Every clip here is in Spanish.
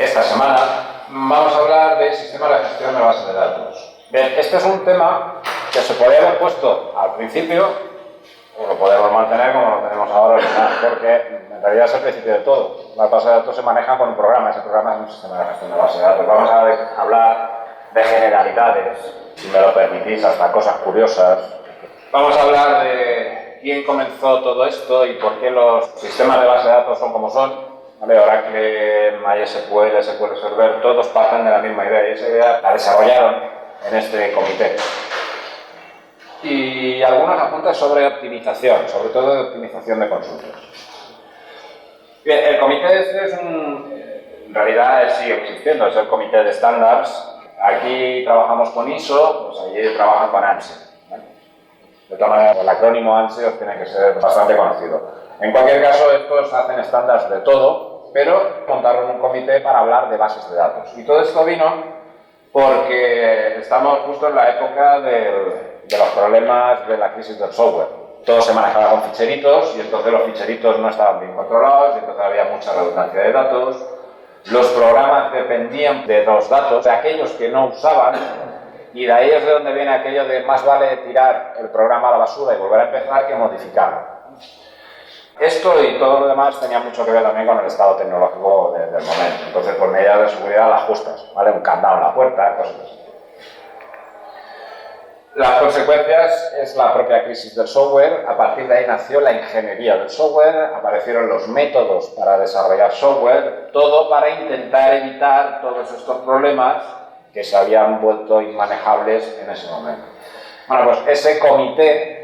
Esta semana vamos a hablar del sistema de gestión de bases de datos. Bien, este es un tema que se podría haber puesto al principio, o lo podemos mantener como lo tenemos ahora, porque en realidad es el principio de todo. Las bases de datos se manejan con un programa, ese programa es un sistema de gestión de bases de datos. Vamos a hablar de generalidades, si me lo permitís, hasta cosas curiosas. Vamos a hablar de quién comenzó todo esto y por qué los sistemas de base de datos son como son. Oracle, MySQL, SQL Server, todos parten de la misma idea y esa idea la desarrollaron en este comité. Y algunos apuntes sobre optimización, sobre todo de optimización de consultas. Bien, el comité este es en realidad sigue existiendo, es el comité de estándares. Aquí trabajamos con ISO, pues allí trabajan con ANSI. De todas maneras, el acrónimo ANSI os tiene que ser bastante conocido. En cualquier caso, estos hacen estándares de todo, pero montaron un comité para hablar de bases de datos. Y todo esto vino porque estamos justo en la época de los problemas de la crisis del software. Todo se manejaba con ficheritos y entonces los ficheritos no estaban bien controlados y entonces había mucha redundancia de datos. Los programas dependían de los datos de aquellos que no usaban y de ahí es de donde viene aquello de más vale tirar el programa a la basura y volver a empezar que modificarlo. Esto y todo lo demás tenía mucho que ver también con el estado tecnológico del momento. Entonces, por medidas de seguridad las justas, ¿vale? Un candado en la puerta, cosas así. Las consecuencias es la propia crisis del software. A partir de ahí nació la ingeniería del software, aparecieron los métodos para desarrollar software, todo para intentar evitar todos estos problemas que se habían vuelto inmanejables en ese momento. Bueno, pues ese comité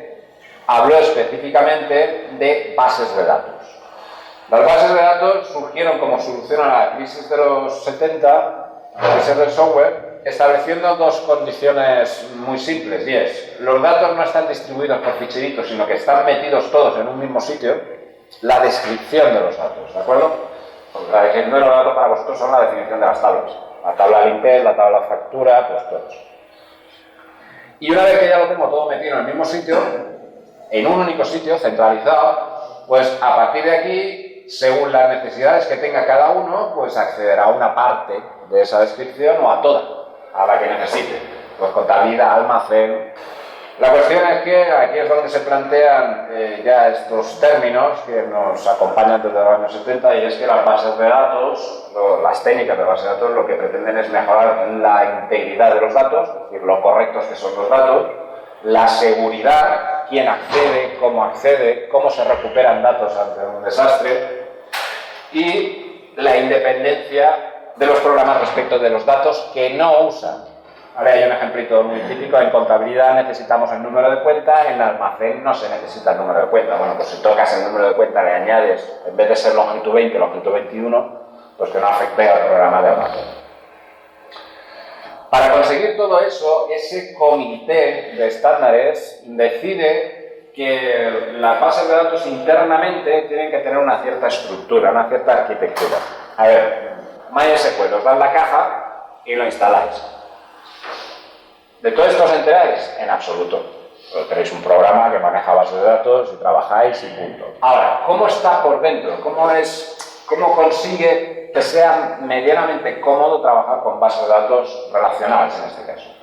habló específicamente de bases de datos. Las bases de datos surgieron como solución a la crisis de los 70, la crisis del software, estableciendo dos condiciones muy simples, y es, los datos no están distribuidos por ficheritos, sino que están metidos todos en un mismo sitio, la descripción de los datos, ¿de acuerdo? La definición de los datos para vosotros son la definición de las tablas. La tabla limpet, la tabla factura, pues todos. Y una vez que ya lo tengo todo metido en el mismo sitio, en un único sitio, centralizado, pues a partir de aquí, según las necesidades que tenga cada uno, pues accederá a una parte de esa descripción o a toda, a la que necesite. Pues contabilidad, almacén. La cuestión es que aquí es donde se plantean ya estos términos que nos acompañan desde los años 70 y es que las bases de datos, las técnicas de bases de datos, lo que pretenden es mejorar la integridad de los datos, es decir, lo correctos que son los datos, la seguridad, quién accede, cómo se recuperan datos ante un desastre y la independencia de los programas respecto de los datos que no usan. Ahora hay un ejemplito muy típico, en contabilidad necesitamos el número de cuenta, en almacén no se necesita el número de cuenta. Bueno, pues si tocas el número de cuenta le añades, en vez de ser longitud 20, longitud 21, pues que no afecte al programa de almacén. Para conseguir todo eso, ese comité de estándares decide que las bases de datos internamente tienen que tener una cierta estructura, una cierta arquitectura. A ver, MySQL, os dan la caja y lo instaláis. ¿De todo esto os enteráis? En absoluto. Tenéis un programa que maneja bases de datos y trabajáis y punto. Ahora, ¿cómo está por dentro? ¿Cómo consigue que sea medianamente cómodo trabajar con bases de datos relacionales en este caso?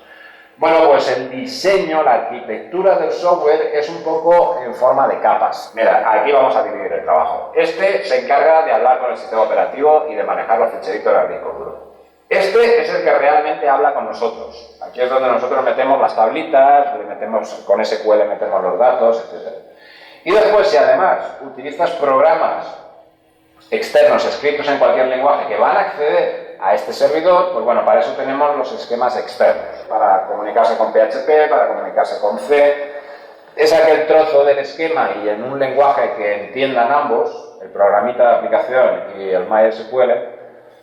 Bueno, pues el diseño, la arquitectura del software es un poco en forma de capas. Mira, aquí vamos a dividir el trabajo. Este se encarga de hablar con el sistema operativo y de manejar los ficheritos del disco duro. Este es el que realmente habla con nosotros. Aquí es donde nosotros metemos las tablitas, con SQL metemos los datos, etc. Y después, si además utilizas programas externos escritos en cualquier lenguaje que van a acceder a este servidor, pues bueno, para eso tenemos los esquemas externos, para comunicarse con PHP, para comunicarse con C. Es aquel trozo del esquema y en un lenguaje que entiendan ambos, el programita de aplicación y el MySQL,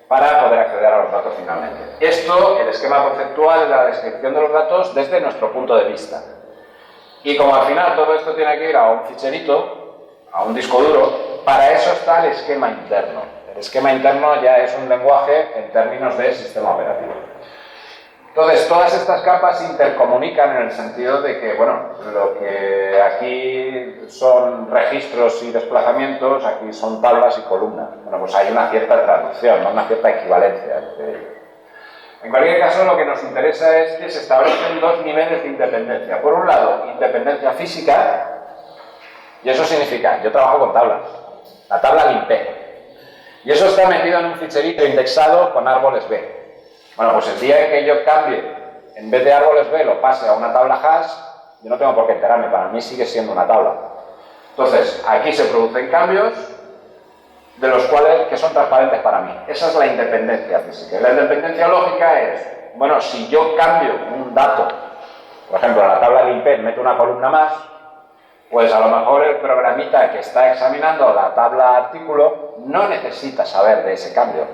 para poder acceder a los datos finalmente. Esto, el esquema conceptual, es la descripción de los datos desde nuestro punto de vista. Y como al final todo esto tiene que ir a un ficherito, a un disco duro, para eso está el esquema interno. El esquema interno ya es un lenguaje en términos de sistema operativo. Entonces, todas estas capas se intercomunican en el sentido de que, bueno, lo que aquí son registros y desplazamientos, aquí son tablas y columnas. Bueno, pues hay una cierta traducción, ¿no? Una cierta equivalencia entre ellos. En cualquier caso, lo que nos interesa es que se establecen dos niveles de independencia. Por un lado, independencia física, y eso significa, yo trabajo con tablas, la tabla limpé, y eso está metido en un ficherito indexado con árboles B. Bueno, pues el día en que yo cambie, en vez de árboles B, lo pase a una tabla hash, yo no tengo por qué enterarme, para mí sigue siendo una tabla. Entonces, aquí se producen cambios, de los cuales que son transparentes para mí. Esa es la independencia física. Y la independencia lógica es, bueno, si yo cambio un dato, por ejemplo, en la tabla limpet meto una columna más, pues a lo mejor el programita que está examinando la tabla artículo no necesita saber de ese cambio,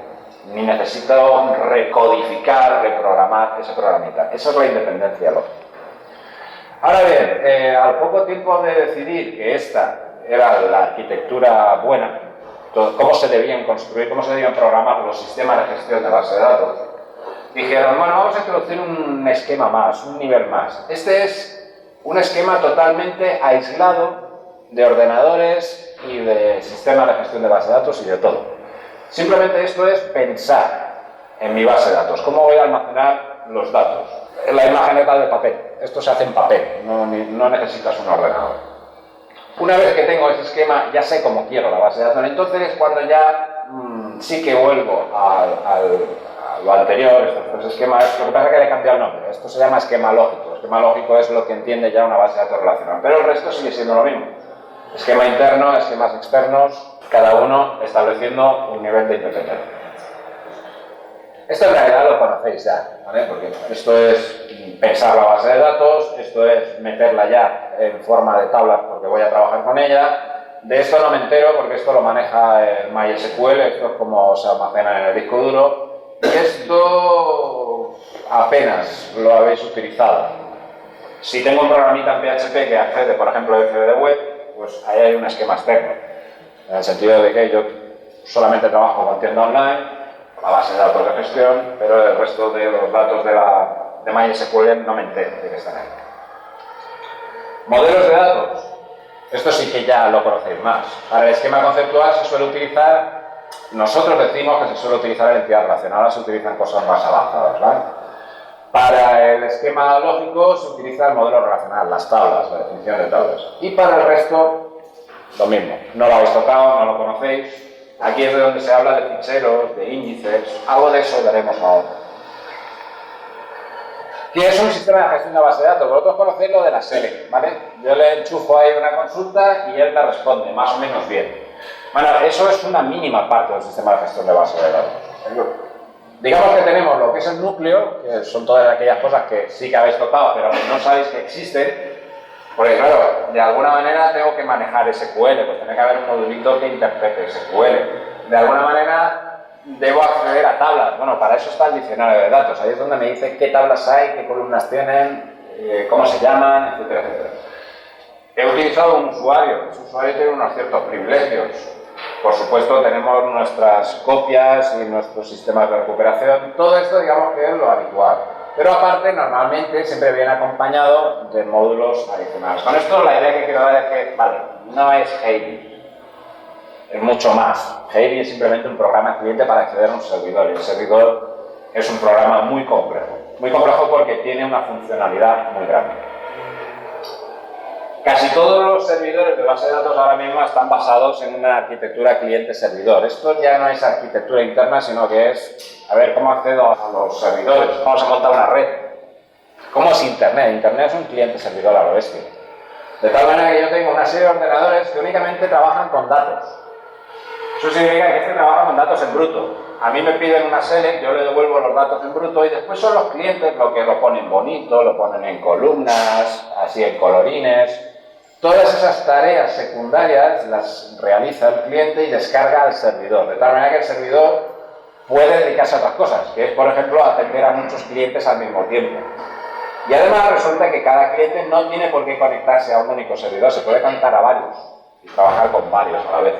ni necesito recodificar, reprogramar ese programita. Esa es la independencia lógica. Ahora bien, al poco tiempo de decidir que esta era la arquitectura buena, cómo se debían construir, cómo se debían programar los sistemas de gestión de base de datos, dijeron, bueno, vamos a introducir un esquema más, un nivel más. Este es un esquema totalmente aislado de ordenadores y de sistemas de gestión de base de datos y de todo. Simplemente esto es pensar en mi base de datos, cómo voy a almacenar los datos. La imagen es la de papel, esto se hace en papel, no necesitas un ordenador. Una vez que tengo ese esquema, ya sé cómo quiero la base de datos, entonces es cuando ya sí que vuelvo a lo anterior, estos tres esquemas. Lo que pasa es que le he cambiado el nombre, esto se llama esquema lógico. Esquema lógico es lo que entiende ya una base de datos relacional, pero el resto sigue siendo lo mismo. Esquema interno, esquemas externos, cada uno estableciendo un nivel de independencia. Esto en realidad lo conocéis ya, ¿vale? Porque esto es pensar la base de datos, esto es meterla ya en forma de tablas porque voy a trabajar con ella. De esto no me entero porque esto lo maneja el MySQL, esto es como se almacena en el disco duro. Y esto apenas lo habéis utilizado. Si tengo un programita en PHP que accede, por ejemplo, a CD web, pues ahí hay un esquema externo. En el sentido de que yo solamente trabajo con tienda online, la base de datos de gestión, pero el resto de los datos de MySQL no me entero de que están ahí. Modelos de datos. Esto sí que ya lo conocéis más. Para el esquema conceptual se suele utilizar, nosotros decimos que se suele utilizar la entidad relacional, ahora se utilizan cosas más avanzadas, ¿vale? Para el esquema lógico se utiliza el modelo relacional, las tablas, la definición de tablas. Y para el resto, lo mismo. No lo habéis tocado, no lo conocéis. Aquí es de donde se habla de ficheros, de índices, algo de eso veremos ahora. ¿Qué es un sistema de gestión de base de datos? Vosotros conocéis lo de la SELECT, ¿vale? Yo le enchufo ahí una consulta y él me responde, más o menos bien. Bueno, eso es una mínima parte del sistema de gestión de base de datos. Digamos que tenemos lo que es el núcleo, que son todas aquellas cosas que sí que habéis tocado, pero que no sabéis que existen. Porque claro, de alguna manera tengo que manejar SQL, pues tiene que haber un modulito que interprete SQL. De alguna manera debo acceder a tablas. Bueno, para eso está el diccionario de datos. Ahí es donde me dice qué tablas hay, qué columnas tienen, cómo se llaman, etcétera, etcétera. He utilizado un usuario. Ese usuario tiene unos ciertos privilegios. Por supuesto, tenemos nuestras copias y nuestros sistemas de recuperación. Todo esto, digamos que es lo habitual. Pero aparte, normalmente, siempre viene acompañado de módulos adicionales. Con esto, la idea que quiero dar es que, vale, no es Heidi, es mucho más. Heidi es simplemente un programa cliente para acceder a un servidor, y el servidor es un programa muy complejo porque tiene una funcionalidad muy grande. Casi todos los servidores de base de datos ahora mismo están basados en una arquitectura cliente-servidor. Esto ya no es arquitectura interna, sino que es, a ver, ¿cómo accedo a los servidores? ¿Cómo se monta una red? ¿Cómo es Internet? Internet es un cliente-servidor a lo bestia. De tal manera que yo tengo una serie de ordenadores que únicamente trabajan con datos. Eso significa que este trabaja con datos en bruto. A mí me piden una select, yo le devuelvo los datos en bruto y después son los clientes los que lo ponen bonito, lo ponen en columnas, así en colorines. Todas esas tareas secundarias las realiza el cliente y descarga al servidor, de tal manera que el servidor puede dedicarse a otras cosas, que es, por ejemplo, atender a muchos clientes al mismo tiempo. Y además resulta que cada cliente no tiene por qué conectarse a un único servidor, se puede conectar a varios y trabajar con varios a la vez.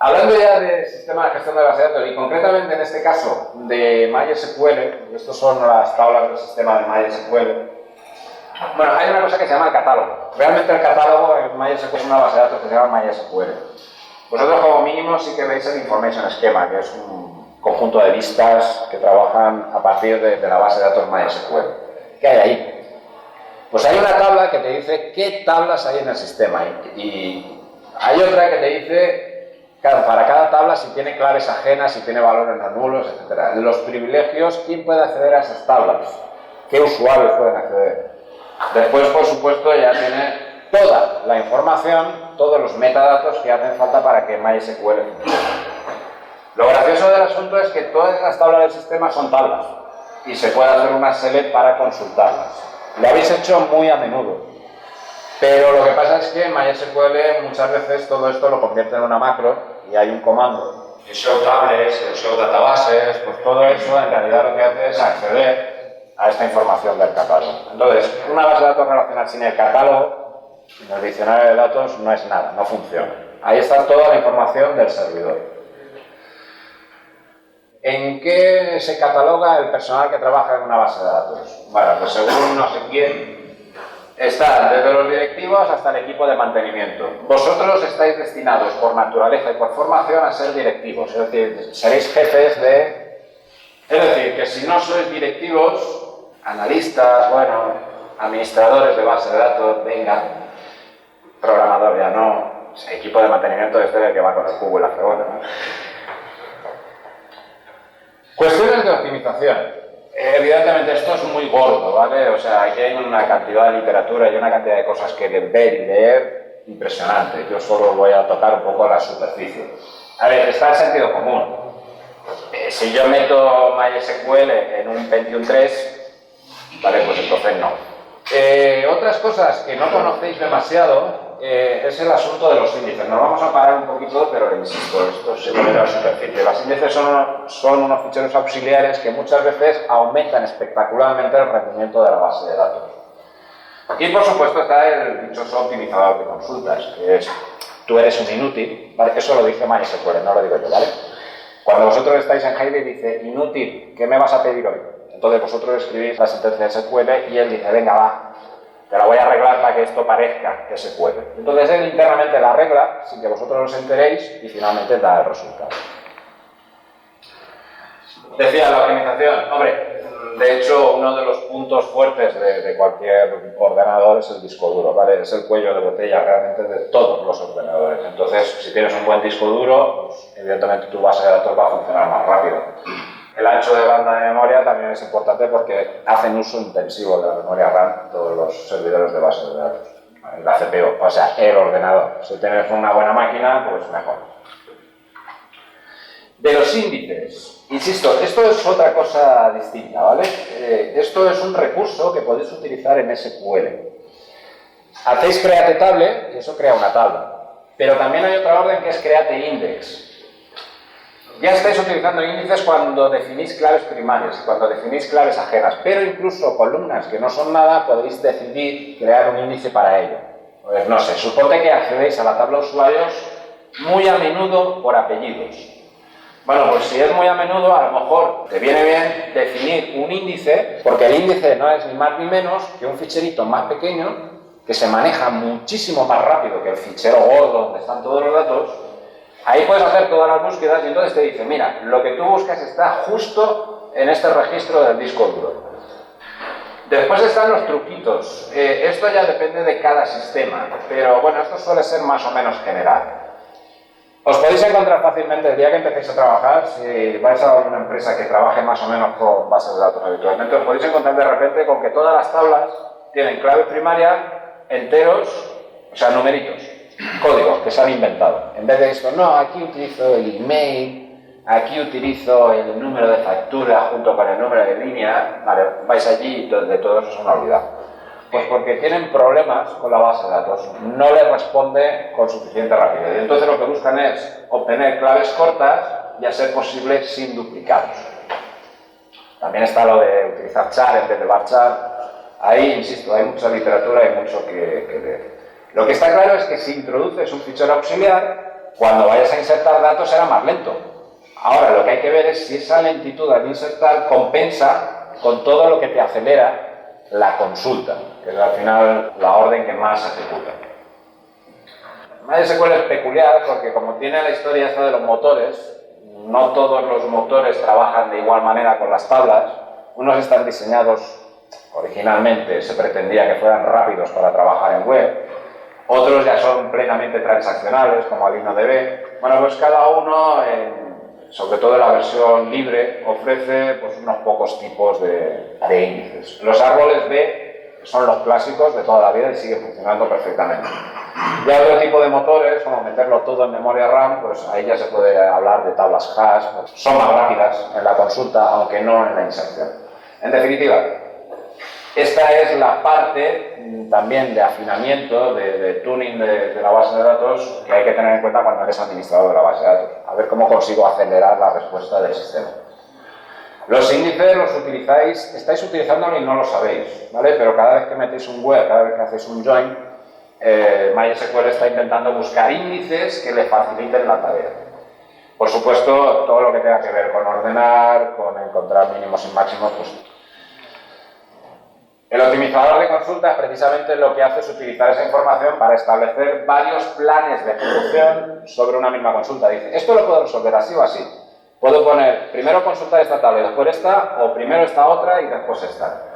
Hablando ya de sistema de gestión de base de datos y concretamente en este caso de MySQL, estas son las tablas del sistema de MySQL. Bueno, hay una cosa que se llama el catálogo. Realmente el catálogo en MySQL es una base de datos que se llama MySQL. Vosotros como mínimo sí que veis el Information Schema, que es un conjunto de listas que trabajan a partir de la base de datos MySQL. ¿Qué hay ahí? Pues hay una tabla que te dice qué tablas hay en el sistema y hay otra que te dice, claro, para cada tabla si tiene claves ajenas, si tiene valores no nulos, etc. Los privilegios, ¿quién puede acceder a esas tablas? ¿Qué usuarios pueden acceder? Después, por supuesto, ya tiene toda la información, todos los metadatos que hacen falta para que MySQL funcione. Lo gracioso del asunto es que todas las tablas del sistema son tablas y se puede hacer una select para consultarlas. Lo habéis hecho muy a menudo, pero lo que pasa es que en MySQL muchas veces todo esto lo convierte en una macro y hay un comando. El show tables, el show databases, pues todo eso en realidad lo que hace es acceder a esta información del catálogo. Entonces, una base de datos relacional sin el catálogo, sin el diccionario de datos, no es nada, no funciona. Ahí está toda la información del servidor. ¿En qué se cataloga el personal que trabaja en una base de datos? Bueno, pues según no sé quién, está desde los directivos hasta el equipo de mantenimiento. Vosotros estáis destinados por naturaleza y por formación a ser directivos, es decir, seréis jefes de... Es decir, que si no sois directivos, analistas, bueno, administradores de base de datos, venga, programador ya no, equipo de mantenimiento de este que va con el cubo y la cebolla, ¿no? Cuestiones de optimización. Evidentemente esto es muy gordo, ¿vale? O sea, aquí hay una cantidad de literatura y una cantidad de cosas que ver y leer impresionante. Yo solo voy a tocar un poco la superficie. A ver, está el sentido común. Si yo meto MySQL en un Pentium 3, vale, pues entonces no. Otras cosas que no conocéis demasiado es el asunto de los índices. Nos vamos a parar un poquito, pero insisto, esto se ve de la superficie. Los índices son unos ficheros auxiliares que muchas veces aumentan espectacularmente el rendimiento de la base de datos. Y por supuesto está el dichoso optimizador de consultas, que es, tú eres un inútil, ¿vale? Eso lo dice MySQL, no lo digo yo, ¿vale? Cuando vosotros estáis en Heidi dice, inútil, ¿qué me vas a pedir hoy? Entonces vosotros escribís la sentencia de SQL y él dice, venga, va, te la voy a arreglar para que esto parezca SQL. Entonces él internamente la arregla sin que vosotros os enteréis y finalmente da el resultado. Decía la optimización, hombre, de hecho uno de los puntos fuertes de cualquier ordenador es el disco duro, ¿vale? Es el cuello de botella realmente de todos los ordenadores. Entonces, si tienes un buen disco duro, pues, evidentemente tu base de datos va a funcionar más rápido. El ancho de banda de memoria también es importante porque hacen uso intensivo de la memoria RAM todos los servidores de base de datos. La CPU, o sea, el ordenador. Si tienes una buena máquina, pues mejor. De los índices, insisto, esto es otra cosa distinta, ¿vale? Esto es un recurso que podéis utilizar en SQL. Hacéis create table y eso crea una tabla. Pero también hay otra orden que es create index. Ya estáis utilizando índices cuando definís claves primarias y cuando definís claves ajenas, pero incluso columnas que no son nada podéis decidir crear un índice para ello. Pues no sé, suponte que accedéis a la tabla de usuarios muy a menudo por apellidos. Bueno, pues si es muy a menudo, a lo mejor te viene bien definir un índice, porque el índice no es ni más ni menos que un ficherito más pequeño que se maneja muchísimo más rápido que el fichero gordo donde están todos los datos. Ahí puedes hacer todas las búsquedas y entonces te dice, mira, lo que tú buscas está justo en este registro del disco duro. Después están los truquitos. Esto ya depende de cada sistema, pero bueno, esto suele ser más o menos general. Os podéis encontrar fácilmente el día que empecéis a trabajar, si vais a una empresa que trabaje más o menos con bases de datos habitualmente, os podéis encontrar de repente con que todas las tablas tienen clave primaria, enteros, o sea, numeritos. Códigos que se han inventado. En vez de esto, no, aquí utilizo el email, aquí utilizo el número de factura junto con el número de línea, vale, vais allí y de todo eso se han olvidado. Pues porque tienen problemas con la base de datos, no les responde con suficiente rapidez. Y entonces lo que buscan es obtener claves cortas y a ser posible sin duplicados. También está lo de utilizar char en vez de varchar. Ahí, insisto, hay mucha literatura y mucho que leer. Lo que está claro es que si introduces un fichero auxiliar, cuando vayas a insertar datos será más lento. Ahora, lo que hay que ver es si esa lentitud al insertar compensa con todo lo que te acelera la consulta, que es al final la orden que más se ejecuta. MySQL es peculiar porque como tiene la historia esta de los motores, no todos los motores trabajan de igual manera con las tablas. Unos están diseñados originalmente, se pretendía que fueran rápidos para trabajar en web. Otros ya son plenamente transaccionales, como DynamoDB. Bueno, pues cada uno, sobre todo en la versión libre, ofrece pues, unos pocos tipos de índices. Los árboles B son los clásicos de toda la vida y siguen funcionando perfectamente. Ya otro tipo de motores, como meterlo todo en memoria RAM, pues ahí ya se puede hablar de tablas hash, pues son más rápidas en la consulta, aunque no en la inserción. En definitiva, esta es la parte también de afinamiento, de tuning de la base de datos que hay que tener en cuenta cuando eres administrador de la base de datos. A ver cómo consigo acelerar la respuesta del sistema. Los índices los utilizáis, estáis utilizándolo y no lo sabéis, ¿vale? Pero cada vez que metéis un where, cada vez que hacéis un join, MySQL está intentando buscar índices que le faciliten la tarea. Por supuesto, todo lo que tenga que ver con ordenar, con encontrar mínimos y máximos, pues... El optimizador de consultas precisamente lo que hace es utilizar esa información para establecer varios planes de ejecución sobre una misma consulta. Dice, esto lo puedo resolver así o así. Puedo poner primero consultar esta tabla y después esta, o primero esta otra y después esta.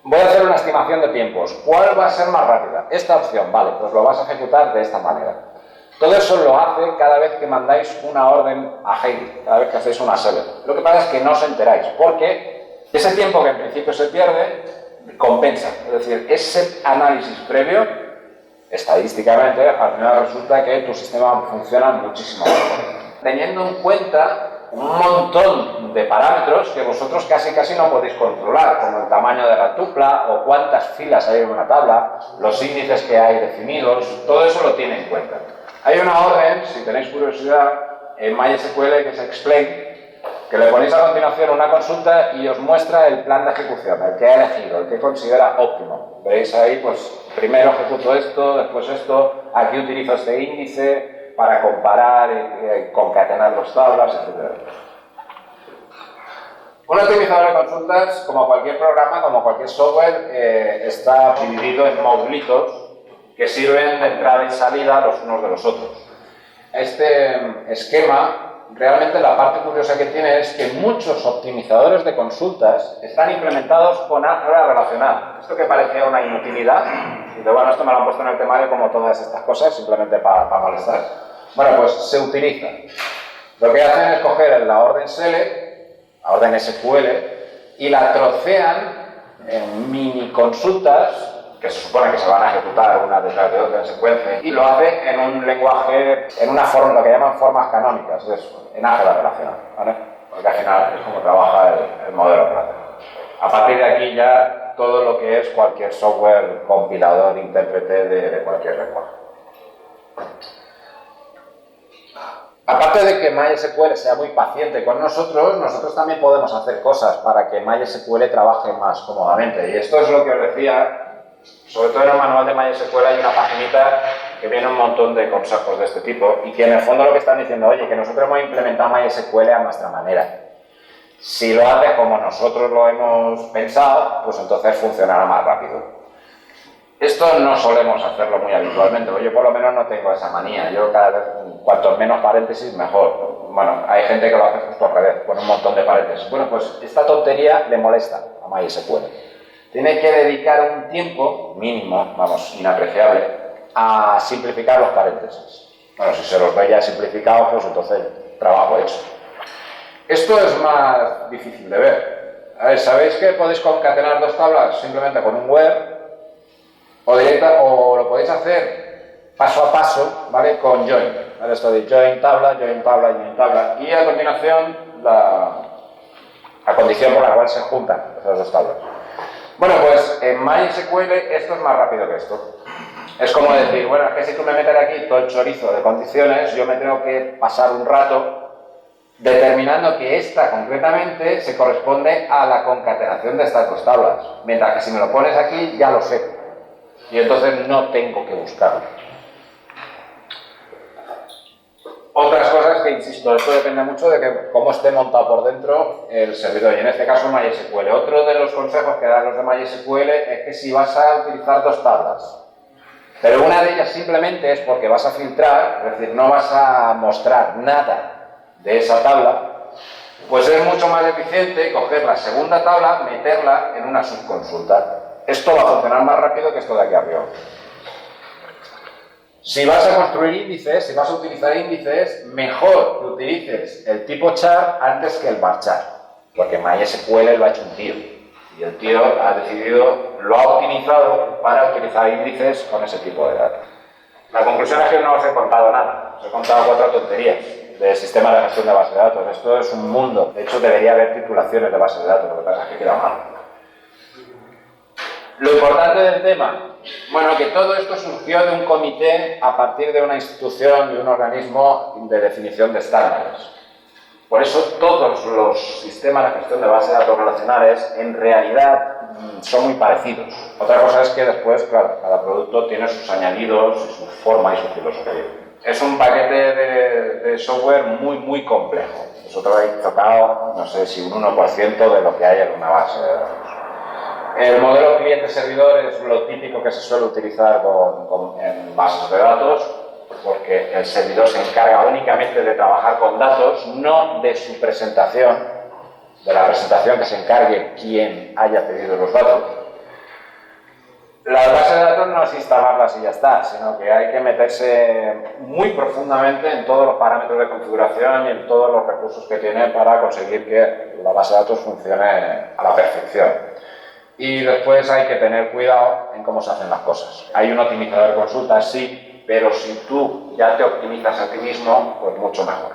Voy a hacer una estimación de tiempos. ¿Cuál va a ser más rápida? Esta opción, vale, pues lo vas a ejecutar de esta manera. Todo eso lo hace cada vez que mandáis una orden a Heidi, cada vez que hacéis una select. Lo que pasa es que no os enteráis, porque ese tiempo que en principio se pierde, compensa. Es decir, ese análisis previo, estadísticamente, al final resulta que tu sistema funciona muchísimo mejor. Teniendo en cuenta un montón de parámetros que vosotros casi no podéis controlar, como el tamaño de la tupla o cuántas filas hay en una tabla, los índices que hay definidos, todo eso lo tiene en cuenta. Hay una orden, si tenéis curiosidad, en MySQL que es explain, que le ponéis a continuación una consulta y os muestra el plan de ejecución, el que ha elegido, el que considera óptimo. Veis ahí, pues primero ejecuto esto, después esto, aquí utilizo este índice para comparar y concatenar las tablas, etc. Un optimizador de consultas, como cualquier programa, como cualquier software, está dividido en modulitos que sirven de entrada y salida los unos de los otros. Este esquema, realmente la parte curiosa que tiene es que muchos optimizadores de consultas están implementados con álgebra relacional. Esto que parecía una inutilidad, y bueno, esto me lo han puesto en el temario como todas estas cosas, simplemente para molestar. Bueno, pues se utiliza. Lo que hacen es coger la orden select, la orden SQL, y la trocean en mini consultas que se supone que se van a ejecutar una detrás de otra en secuencia, y lo hace en un lenguaje, en una forma, lo que llaman formas canónicas, es en álgebra relacional, ¿vale? Porque al final es como trabaja el modelo operativo. A partir de aquí ya todo lo que es cualquier software, compilador, intérprete de cualquier lenguaje. Aparte de que MySQL sea muy paciente con nosotros, nosotros también podemos hacer cosas para que MySQL trabaje más cómodamente. Y esto es lo que os decía. Sobre todo en el manual de MySQL hay una paginita que viene un montón de consejos de este tipo y que en el fondo lo que están diciendo, oye, que nosotros hemos implementado MySQL a nuestra manera. Si lo hace como nosotros lo hemos pensado, pues entonces funcionará más rápido. Esto no solemos hacerlo muy habitualmente, yo por lo menos no tengo esa manía. Yo cada vez, cuanto menos paréntesis, mejor. Bueno, hay gente que lo hace justo al revés, pone un montón de paréntesis. Bueno, pues esta tontería le molesta a MySQL. Tiene que dedicar un tiempo mínimo, vamos, inapreciable, a simplificar los paréntesis. Bueno, si se los ve ya simplificados, pues entonces trabajo hecho. Esto es más difícil de ver. A ver, ¿sabéis que podéis concatenar dos tablas simplemente con un where? O lo podéis hacer paso a paso, ¿vale? Con join. ¿Vale? Esto de join tabla, join tabla, join tabla. Y a continuación la condición por la cual se juntan esas dos tablas. Bueno, pues en MySQL esto es más rápido que esto. Es como decir, bueno, es que si tú me metes aquí todo el chorizo de condiciones, yo me tengo que pasar un rato determinando que esta concretamente se corresponde a la concatenación de estas dos tablas. Mientras que si me lo pones aquí, ya lo sé. Y entonces no tengo que buscarlo. es que, insisto, esto depende mucho de cómo esté montado por dentro el servidor, y en este caso MySQL. Otro de los consejos que dan los de MySQL es que si vas a utilizar dos tablas, pero una de ellas simplemente es porque vas a filtrar, es decir, no vas a mostrar nada de esa tabla, pues es mucho más eficiente coger la segunda tabla, meterla en una subconsulta. Esto va a funcionar más rápido que esto de aquí arriba. Si vas a construir índices, si vas a utilizar índices, mejor que utilices el tipo char antes que el varchar, porque MySQL lo ha hecho un tío, y el tío ha decidido, lo ha optimizado para utilizar índices con ese tipo de datos. La conclusión es que no os he contado nada, os he contado 4 tonterías de sistema de gestión de base de datos. Esto es un mundo, de hecho debería haber titulaciones de base de datos, lo que pasa es que queda mal. Lo importante del tema, bueno, que todo esto surgió de un comité a partir de una institución y un organismo de definición de estándares. Por eso todos los sistemas de gestión de bases de datos relacionales en realidad son muy parecidos. Otra cosa es que después, claro, cada producto tiene sus añadidos, su forma y su filosofía. Es un paquete de software muy complejo. Vosotros habéis tocado, no sé si un 1% de lo que hay en una base de datos. El modelo cliente-servidor es lo típico que se suele utilizar en bases de datos, porque el servidor se encarga únicamente de trabajar con datos, no de su presentación, de la presentación que se encargue quien haya pedido los datos. Las bases de datos no es instalarlas y ya está, sino que hay que meterse muy profundamente en todos los parámetros de configuración y en todos los recursos que tiene para conseguir que la base de datos funcione a la perfección. Y después hay que tener cuidado en cómo se hacen las cosas. Hay un optimizador de consultas, sí, pero si tú ya te optimizas a ti mismo, pues mucho mejor.